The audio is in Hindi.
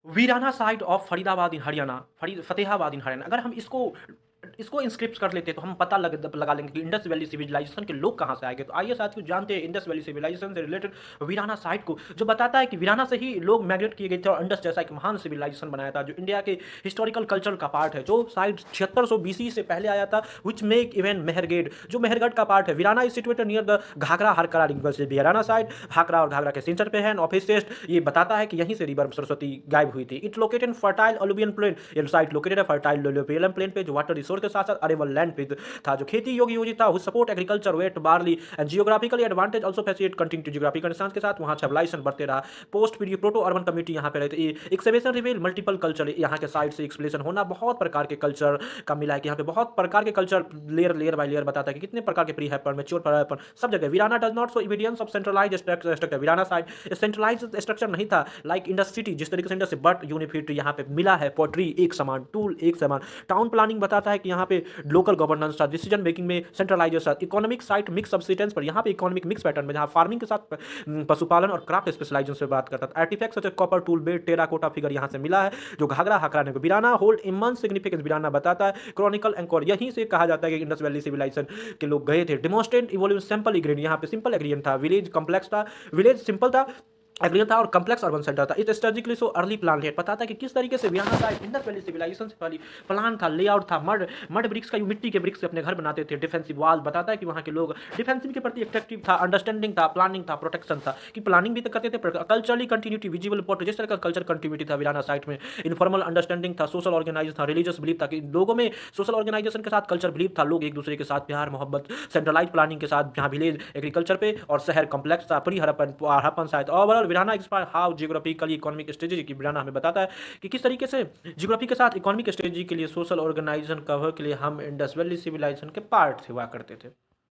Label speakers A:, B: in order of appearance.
A: वीराना साइड ऑफ फरीदाबाद इन हरियाणा, फतेहाबाद इन हरियाणा। अगर हम इसको इंस्क्रिप्ट कर लेते तो हम पता लगा लेंगे कि इंडस वैली सिविलाइजेशन के लोग कहाँ से आए गए। तो आइए साथियों जानते हैं इंडस वैली सिविलाइजेशन से रिलेटेड वीराना साइट को, जो बताता है कि वीराना से ही लोग माइग्रेट किए गए थे और इंडस जैसा एक महान सिविलाइजेशन बनाया था, जो इंडिया के हिस्टोरिकल कल्चर का पार्ट है, जो साइट 7600 BC से पहले आया था, विच मेक इवन मेहरगढ़, जो मेहरगढ़ का पार्ट है। Bhirrana is situated near the Ghaggar Hakra river से। वीराना साइट घाघरा और घाघरा के सेंटर पे है। ऑफिस ये बताता है कि यहीं से रिवर सरस्वती गायब हुई थी। It located in fertile alluvial plain. ये साइट लोकेटेड है फर्टाइल अलुवियन प्लेन पे, जो वाटर रिसोर्स के साथ साथ अरेबल लैंड पे था, जो खेती योग्य योजित था, support agriculture wheat barley and geographically advantage also facilitate continue to geographical distance के साथ वहां सिविलाइजेशन बढ़ते रहा। Post period proto urban community यहां पे रहते। एक्सकवेशन रिवील मल्टीपल कल्चर, यहां के साइड से एक्सप्लेनेशन होना बहुत प्रकार के कल्चर का मिला है कि यहां पे बहुत प्रकार के कल्चर लेयर बाय लेयर बताता है कि कितने प्रकार के प्री हैपन मैच्योर पर हैपन सब जगह। Bhirrana does not show evidence of centralized structure. Bhirrana site centralized structure नहीं था लाइक इंडस सिटी जिस तरीके से इंडस से, बट यूनिफिट यहां पे मिला है। पोट्री एक समान, टूल एक समान। टाउन प्लानिंग बताता है कि यहां पे लोकल गवर्नेंस था, डिसीजन मेकिंग में centralisation. Economic site mix subsistence पर, यहाँ पे इकोनॉमिक मिक्स पैटर्न में जहाँ फार्मिंग के साथ पशुपालन और क्राफ्ट स्पेशलाइजेशन से बात करता था। Artifacts such copper tool bead terracotta figure यहाँ से मिला है, जो घाघरा हकरा ने। Bhirrana hold immense significance, Bhirrana बताता है क्रॉनिकल एंकोर। यहीं से कहा जाता है कि इंडस वैली सिविलाइजेशन के लोग गए थे। डिमोन्स्ट्रेट इवोल्यूशन सिंपल एग्रीन, यहाँ पे सिंपल एग्रीन था। विलेज कॉम्प्लेक्स था, विलेज सिंपल था एग्रीन था और कम्प्लेक्स अर्बन सेंटर था। इस स्ट्रेटेजिकली सो अर्ली प्लान है, पता था कि किस तरीके से वीराना साइड इंडस वैली सिविलाइजेशन से पहले प्लान था, लेआउट था। मड ब्रिक्स का, मिट्टी के ब्रिक्स से अपने घर बनाते थे। डिफेंसिव वाल बताता है कि वहाँ के लोग डिफेंसिव के प्रति एक्टिव था, अंडरस्टैंडिंग था, प्लानिंग था, प्रोटेक्शन था, कि प्लानिंग भी तो करते थे। कल्चरली कंटिन्यूटी विजिबल पोर्ट, जिस तरह का कल्चर कंटिन्यूटी था वीराना साइट में। इनफॉर्मल अंडरस्टैंडिंग था, सोशल ऑर्गेनाइजेशन था, रिलीजियस बिलीफ था, कि लोगों में सोशल ऑर्गेनाइजेशन के साथ कल्चर बिलीफ था, लोग एक दूसरे के साथ प्यार मोहब्बत। सेंट्रलाइज प्लानिंग के साथ, जहाँ विलेज एग्रीकल्चर पे और शहर कॉम्प्लेक्स था। Pre Harappan site. Overall Bhirrana expire how geographically economic strategy, की वीराना हमें बताता है कि किस तरीके से जियोग्राफी के साथ इकोनॉमिक स्ट्रेटजी के लिए, सोशल ऑर्गेनाइजेशन कवर के लिए हम इंडस वैली सिविलाइजेशन के पार्ट हुआ करते थे।